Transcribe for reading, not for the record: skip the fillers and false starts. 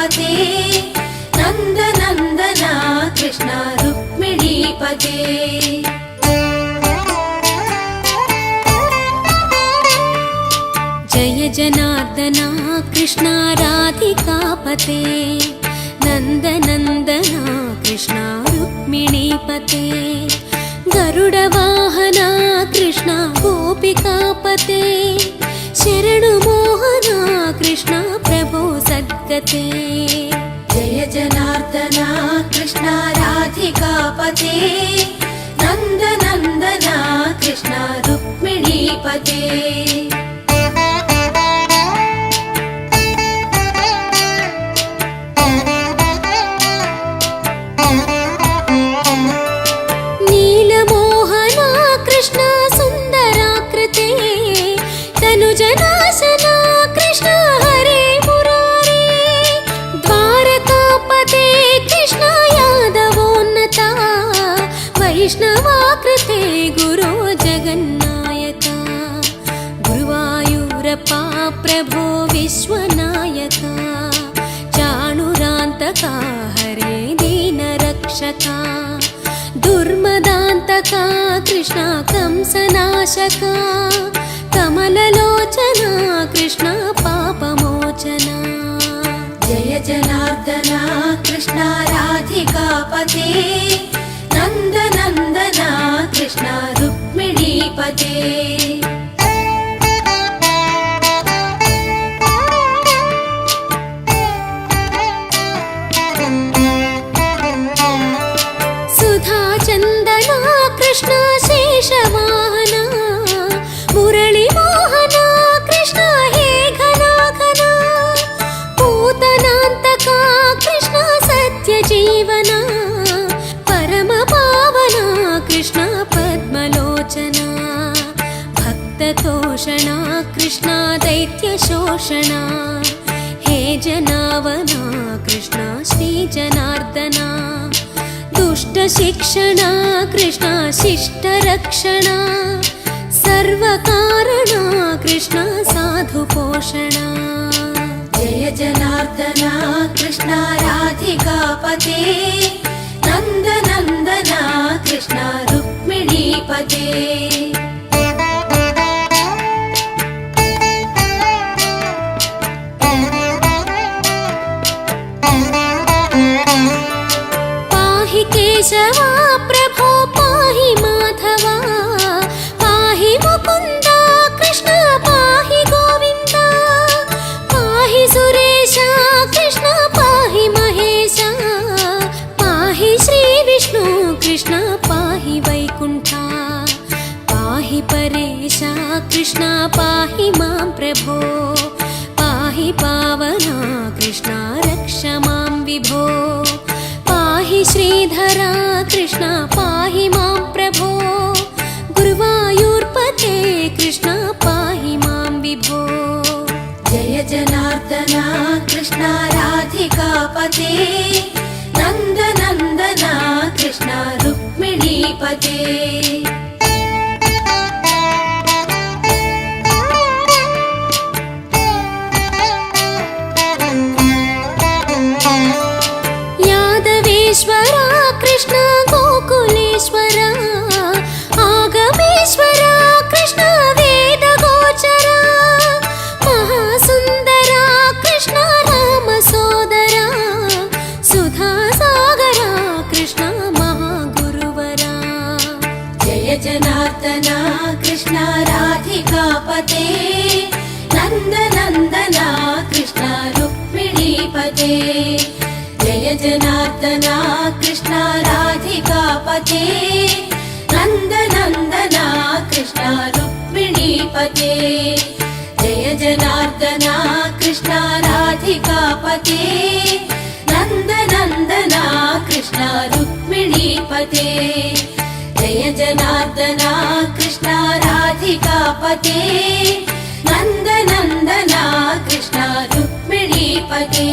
राधिकापते नन्दनन्दना कृष्ण रुक्मिणीपते। जय जनार्दना कृष्ण राधिकापते नन्दनन्दना कृष्ण रुक्मिणीपते। गरुडवाहना कृष्ण गोपिकापते शरणु मोहना कृष्ण प्रभो सद्गते। जय जनार्दना कृष्ण राधिकापते नन्दनन्दना कृष्ण रुक्मिणीपते। नीलमोहना कृष्ण सुन्दराकृते तनुजनाशना कृष्ण हरे मुरारे। द्वारकापते कृष्ण यादवोन्नता वैष्णवाकृते गुरो जगन्नायका। गुरुवायूरप्पा प्रभो विश्वनायका चाणुरान्तका हरे दीनरक्षका। दुर्मदान्तका कृष्ण कंसनाशका कमललोचना कृष्ण पापमोचना। जय जनार्दना कृष्ण राधिकापते नन्दनन्दना कृष्ण रुक्मिणीपते। सुधाचन्दना कृष्ण शेषवाहना मुरळीमोहना कृष्ण हे घना घना। पूतनान्तका कृष्ण सत्यजीवना परमपावना कृष्ण पद्मलोचना। भक्ततोषणा कृष्ण दैत्यशोषणा हे जनावना कृष्ण श्रीजनार्दना। दुष्टशिक्षणा कृष्ण शिष्टरक्षणा सर्वकारणा कृष्ण साधुपोषणा। जय जनार्दना कृष्ण राधिकापते नन्दनन्दना कृष्ण रुक्मिणीपते। केशवा प्रभो पाहि माधवा पाहि मुकुन्दा कृष्ण पाहि गोविन्दा। पाहि सुरेशा कृष्ण पाहि महेशा पाहि श्रीविष्णु कृष्ण पाहि वैकुण्ठा। पाहि परेशा कृष्ण पाहि मां प्रभो पाहि पावना कृष्ण रक्ष मां विभो। पाहि श्रीधरा कृष्ण पाहि मां प्रभो गुरुवायूर्पते कृष्ण पाहि मां विभो। जय जनार्दना कृष्ण राधिकापते नन्दनन्दना कृष्ण रुक्मिणीपते। यादवेश्वरा कृष्ण गोकुलेश्वरा आगमेश्वरा कृष्ण वेदगोचरा। महासुन्दरा कृष्ण रामसोदरा सुधासागरा कृष्ण महागुरुवरा। जय जनार्दना कृष्ण राधिकापते नन्दनन्दना कृष्ण रुक्मिणीपते। जय जनार्दना कृष्ण राधिकापते नन्दनन्दना कृष्ण रुक्मिणीपते। जय जनार्दना कृष्ण राधिकापते नन्दनन्दना कृष्ण रुक्मिणीपते। जय जनार्दना कृष्ण राधिकापते नन्दनन्दना कृष्ण रुक्मिणीपते।